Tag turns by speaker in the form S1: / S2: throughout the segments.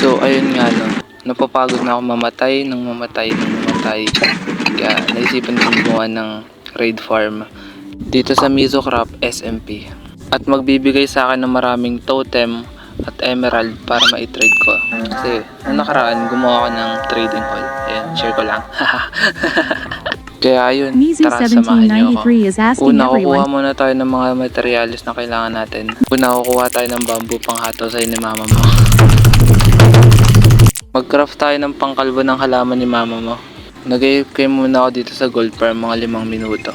S1: So ayun nga no, napapagod na ako mamatay. Kaya naisipan kong gumawa ng raid farm dito sa Mizocrop SMP. At magbibigay sa akin ng maraming totem at emerald para ma-trade ko. Kasi nung nakaraan gumawa ako ng trading hall. Ayan, share ko lang. Kaya ayun, tara samahan niyo ako. Una, kukuha muna tayo ng mga materials na kailangan natin. Una, kukuha tayo ng bamboo panghato sa'yo ni mama mo. Mag-craft tayo ng pangkalbo ng halaman ni mama mo. Nag-AFK muna ako dito sa gold farm mga 5 minuto.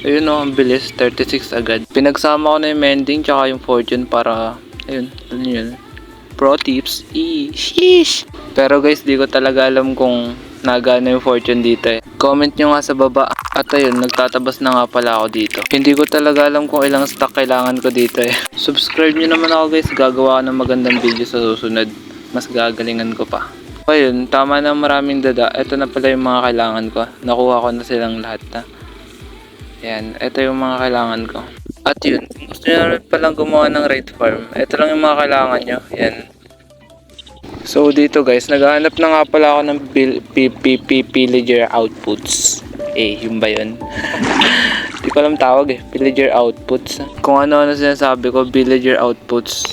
S1: Ayun o, ang bilis, 36 agad. Pinagsama ko na yung mending tsaka yung fortune para, ayun, yun. Pro tips, sheesh! Pero guys, di ko talaga alam kung nagana yung fortune dito eh. Comment nyo nga sa baba. At ayun, nagtatabas na nga pala ako dito. Hindi ko talaga alam kung ilang stock kailangan ko dito eh. Subscribe nyo naman ako guys, gagawa ko ng magandang video sa susunod. Mas gagalingan ko pa. Ayun, tama na maraming dada. Ito na pala yung mga kailangan ko. Nakuha ko na silang lahat na. Yan, ito yung mga kailangan ko. At yun, gusto nyo na palang gumawa ng raid farm. Ito lang yung mga kailangan nyo. Yan. So dito guys, naghahanap na nga pala ako ng pillager outputs. Yun ba yun? Di ko alam tawag eh. Pillager outputs. Kung ano-ano sinasabi ko, villager outputs.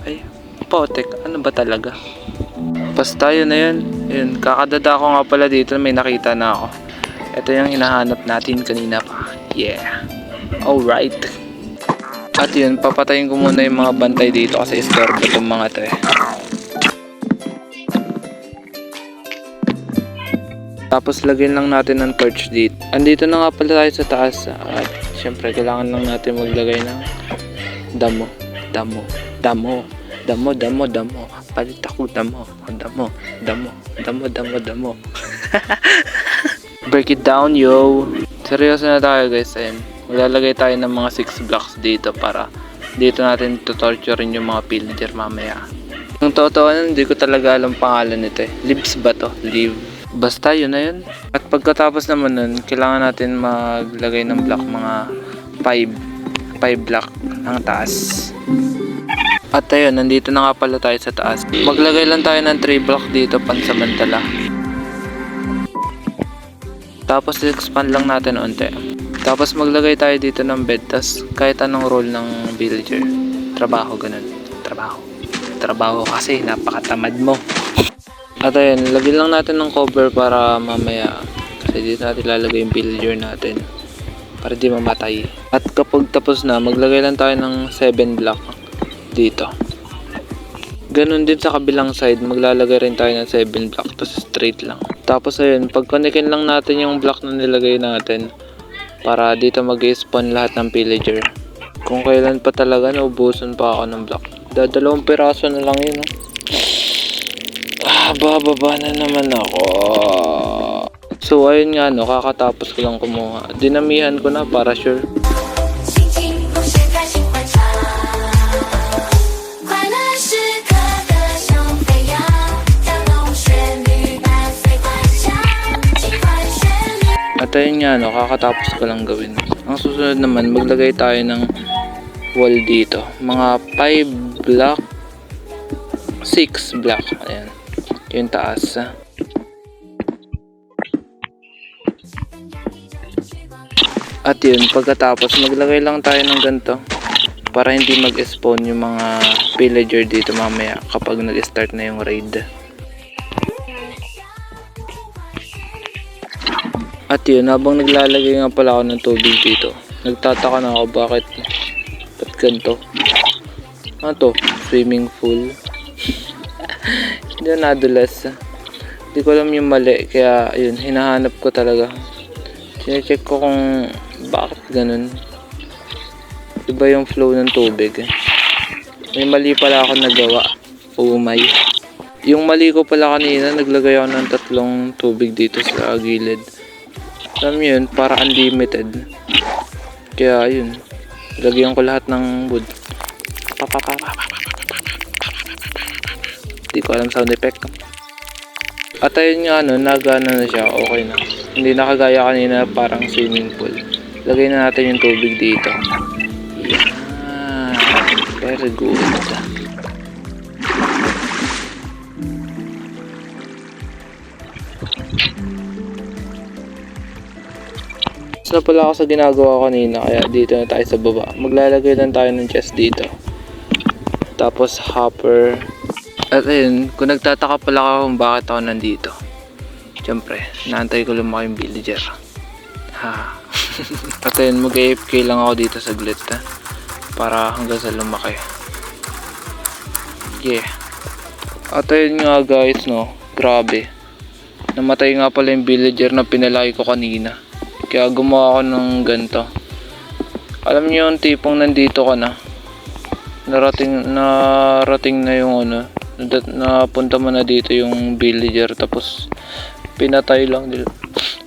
S1: Ay, potek. Ano ba talaga? Basta yun na yun. Yun, kakadada ko nga pala dito. May nakita na ako. Ito yung hinahanap natin kanina pa. Yeah. Alright. At yun, papatayin ko muna yung mga bantay dito kasi istorbo itong mga to eh. Tapos lagyan lang natin ng torch dito. Andito na nga pala tayo sa taas. At syempre kailangan lang natin maglagay ng damo. Palit ako damo. Break it down yo. Seryoso na tayo guys. Ayun. Maglalagay tayo ng mga 6 blocks dito para dito natin tutorturein yung mga pillager mamaya. Yung totoo nun, hindi ko talaga alam pangalan nito eh. Leaves ba to? Leave. Basta yun na yun. At pagkatapos naman nun, kailangan natin maglagay ng block mga 5 block ng taas. At ayun, nandito na nga pala tayo sa taas. Maglagay lang tayo ng 3 block dito pansamantala. Tapos expand lang natin unti. Tapos maglagay tayo dito ng bed. Tas kahit anong role ng villager. Trabaho, ganun. Trabaho kasi napakatamad mo. At ayun, lagyan lang natin ng cover para mamaya. Kasi dito natin lalagay yung villager natin. Para di mamatay. At kapag tapos na, maglagay lang tayo ng 7 block dito. Ganun din sa kabilang side, maglalagay rin tayo ng 7 block. Tapos straight lang. Tapos ayun, pag-connectin lang natin yung block na nilagay natin. Para dito mag-spawn lahat ng villager. Kung kailan pa talaga, naubusan pa ako ng block. Dalawang piraso na lang yun. Bababa na naman ako. So ayun nga no, kakatapos ko lang kumuha. Dinamihan ko na para sure. At ayun nga no, kakatapos ko lang gawin. Ang susunod naman, maglagay tayo ng wall dito. Mga 5 block, 6 block. Ayan. Yung taas. At yun, pagkatapos maglagay lang tayo ng ganito para hindi mag-spawn yung mga villager dito mamaya kapag nag-start na yung raid. At yun, habang naglalagay nga pala ako ng tubig dito, nagtataka na ako bakit ganito. Ano to? Swimming pool. Hindi na nadulas. Hindi ko alam yung mali. Kaya yun, hinahanap ko talaga. Sinecheck ko kung bakit ganun. Iba yung flow ng tubig. May mali pala ako nagawa. Umay. Yung mali ko pala kanina, naglagay ako ng 3 tubig dito sa gilid. Alam yun, para unlimited. Kaya yun, lagyan ko lahat ng wood. Hindi ko alam sound effect. At ayun nga no, nagana na siya, okay na. Hindi na kagaya kanina parang swimming pool. Lagay na natin yung tubig dito. Yan. Very good. Tapos na pala ako sa ginagawa kanina, kaya dito na tayo sa baba. Maglalagay lang tayo ng chest dito. Tapos hopper. At ayun, kung nagtataka pala ako kung bakit ako nandito. Siyempre, naantay ko lumaki yung villager. Ha. At ayun, mag-AFK lang ako dito saglit ha. Para hanggang sa lumaki. Yeah. At ayun nga guys, no. Grabe. Namatay nga pala yung villager na pinalaki ko kanina. Kaya gumawa ako ng ganito. Alam niyo yung tipong nandito ka na. Narating na yung ano. Napunta mo na dito yung villager. Tapos pinatay lang nila.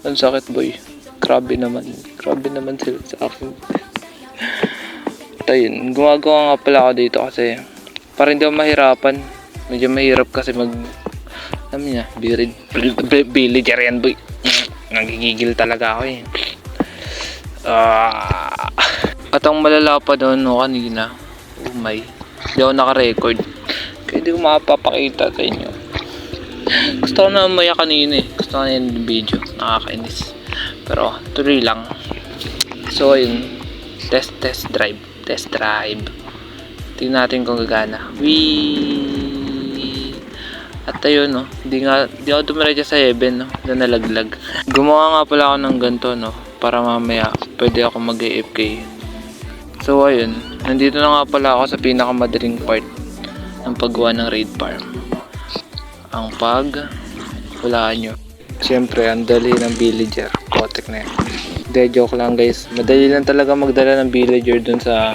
S1: Ang sakit boy. Grabe naman. Grabe naman sila sa akin. Ayun. Gumagawa nga pala ako dito kasi para hindi ako mahirapan. Medyo mahirap kasi alam niya, villager yan boy. Nagigigil talaga ako eh. At ang malala pa doon no, kanina, oh my, hindi ako naka-record kaya hindi ko makapapakita sa inyo. Gusto ko na umaya kanina eh. Gusto ko na yung video, nakakainis. Pero tuloy lang. So ayun, test drive. Tingnan natin kung gagana. Wee! At ayun no, di ako dumiretso sa heaven no, na nalaglag. Gumawa nga pala ako ng ganito no, para mamaya pwede ako mag-AFK. So ayun, nandito na nga pala ako sa pinakamadaling part ng paggawa ng raid farm. Ang hulaan nyo. Siyempre, ang dali ng villager. Kotek na yan. Hindi, joke lang guys. Madali lang talaga magdala ng villager dun sa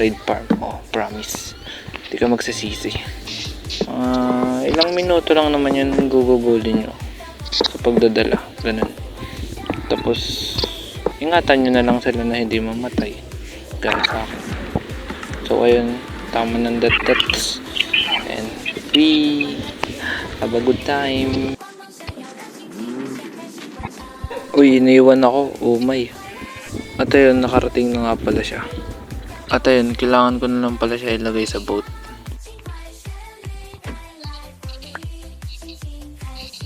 S1: raid farm. Oh, promise. Hindi ka magsasisi. Ilang minuto lang naman yun gugugulin nyo sa pagdadala. Ganun. Tapos, ingatan nyo na lang sila na hindi mamatay. Gaya sa akin. So, ayun. Tama ng dots. And, have a good time. Uy, iniwan ako. Oh my. At ayun, nakarating na nga pala siya. At ayun, kailangan ko na lang pala siya ilagay sa boat.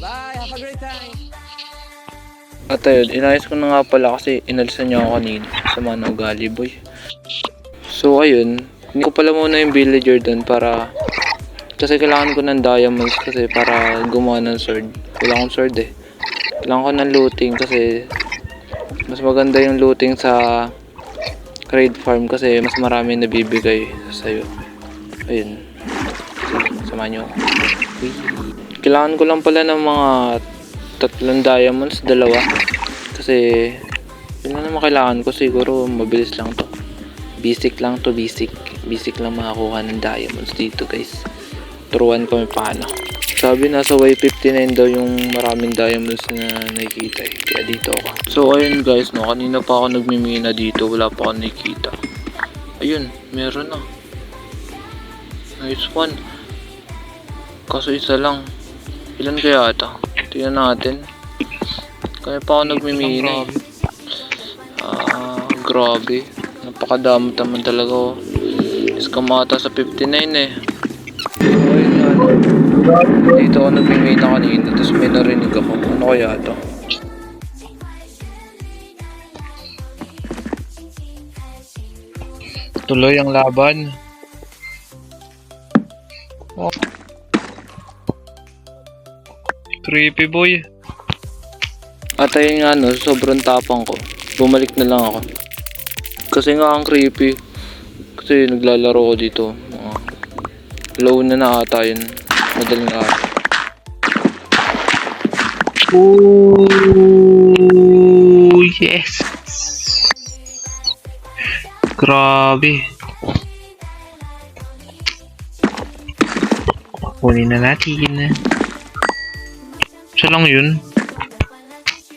S2: Bye, have a great time.
S1: At ayun, inayos ko na nga pala kasi inalisan niya ako kanina sa mga ugali boy. So ayun, hindi ko pala muna yung villager dun kasi kailangan ko ng diamonds kasi para gumawa ng sword. Wala akong sword eh. Kailangan ko ng looting kasi mas maganda yung looting sa raid farm kasi mas marami nabibigay sa'yo. Ayun. Samahan nyo. Kailangan ko lang pala ng mga 3 diamonds, 2. Kasi yun na naman kailangan ko, siguro mabilis lang to. Basic lang to, basic lang makakuha ng diamonds dito guys. Turuan ko paano. Sabi nasa Y59 daw yung maraming diamonds na nakikita eh. Kaya dito ako. So ayun guys no, kanina pa ako nagmimina dito, wala pa ako nakikita. Ayun, meron na. Nice one. Kaso isa lang. Ilan kaya ata? Tingnan natin. Kaya pa ako nagmimina eh. Grabe. Napakadami naman talaga oh. Iskamata sa 59 eh. Ayun nga no. Dito ako nagmimina kanina. Tapos may narinig ako. Ano kaya ito? Tuloy ang laban. Oh. Creepy boy. At ayun nga no, sobrang tapang ko. Bumalik na lang ako. Kasi nga ang creepy. Kasi naglalaro ko dito. Low na ata yun. Madaling araw. Oh yes. Grabe. Kunin na natin. Isa lang yun.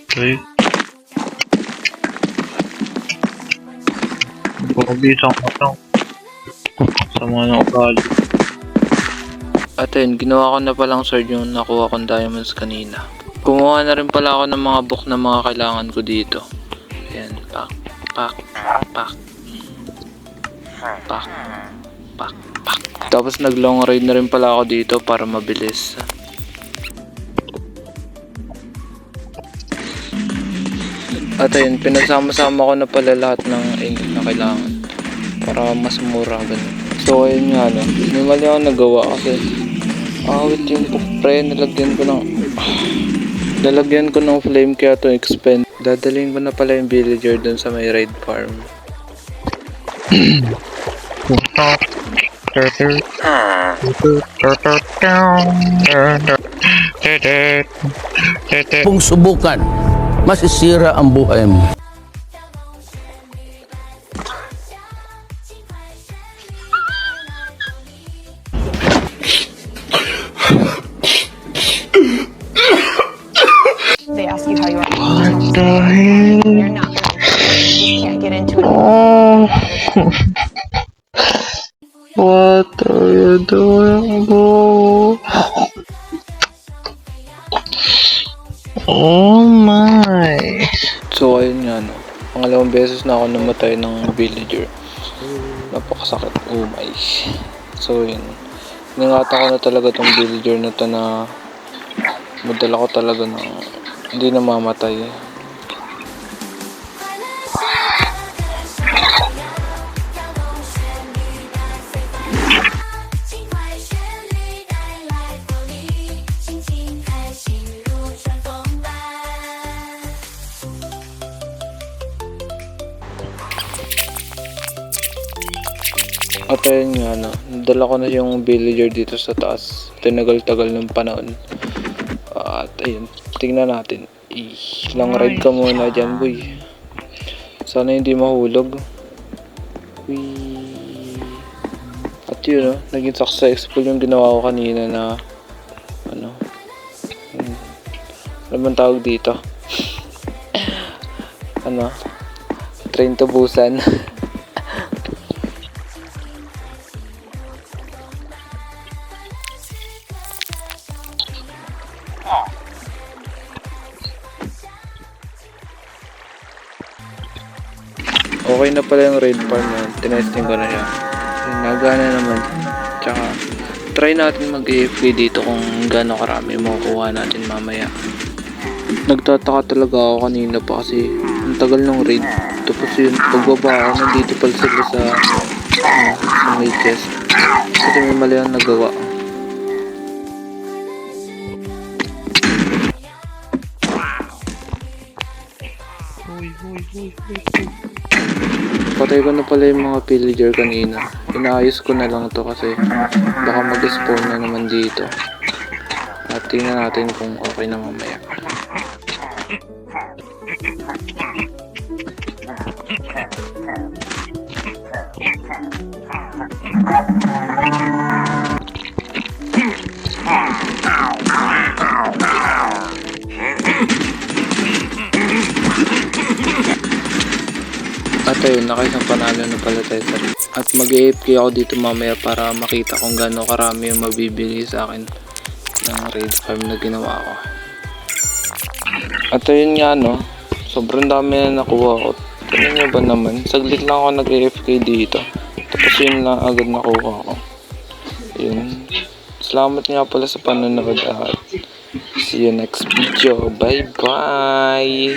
S1: Okay. Grabe, isang matang. Sama ng ugali. At ayun, ginawa ko na palang sword yung nakuha kong diamonds kanina. Kumuha na rin pala ako ng mga book na mga kailangan ko dito. Ayan, pak. Tapos nag long ride na rin pala ako dito para mabilis. At ayun, pinagsama-sama ko na pala lahat ng init na kailangan para mas mura ganun. So ayun nga no, may mali ako nagawa kasi awit yung pre, nalagyan ko ng flame kaya to expand. Dadalhin ko na pala yung villager dun sa may raid farm.
S3: Kung subukan, masisira ang buhay mo.
S4: They ask you how you are. What the hell? You're not really. You can't get into it.
S1: What are you doing, bro? Oh my. So ayun nga no, pangalawang beses na ako namatay ng villager. Napakasakit. Oh my. So yun, iningatan ko na talaga tong villager na to na madala ko talaga ng hindi na mamatay. At ayun nga no, nadala ko na yung villager dito sa taas. Tinagal-tagal ng panahon. At ayun, tingnan natin. Long ride ka muna dyan, boy. Sana hindi mahulog. At yun no, naging successful yung ginawa ko kanina na ano bang tawag dito? Ano? Train to Busan. Okay na pala yung raid farm na tinesting ko na siya. Nagana naman. Tsaka try natin mag-AFK dito kung gaano karami makukuha natin mamaya. Nagtataka talaga ako kanina pa kasi ang tagal ng raid. Tapos yun, pagbaba ako, nandito pala sila sa may chest. Kasi may mali ang nagawa. Patay ko na pala yung mga villager kanina. Inaayos ko na lang to kasi baka mag-spawn na naman dito. At tingnan natin kung okay na mamaya. At ayun, nakaisang panalo na pala tayo sa raid. At mag-AFK ako dito mamaya para makita kung gaano karami yung mabibili sa akin ng raid farm na ginawa ko. At ayun nga no, sobrang dami na nakuha ko. Tignan nyo ba naman, saglit lang ako nag-AFK dito. Tapos yun lang agad nakuha ko. Yun. Salamat nga pala sa panonood at see you next video. Bye bye!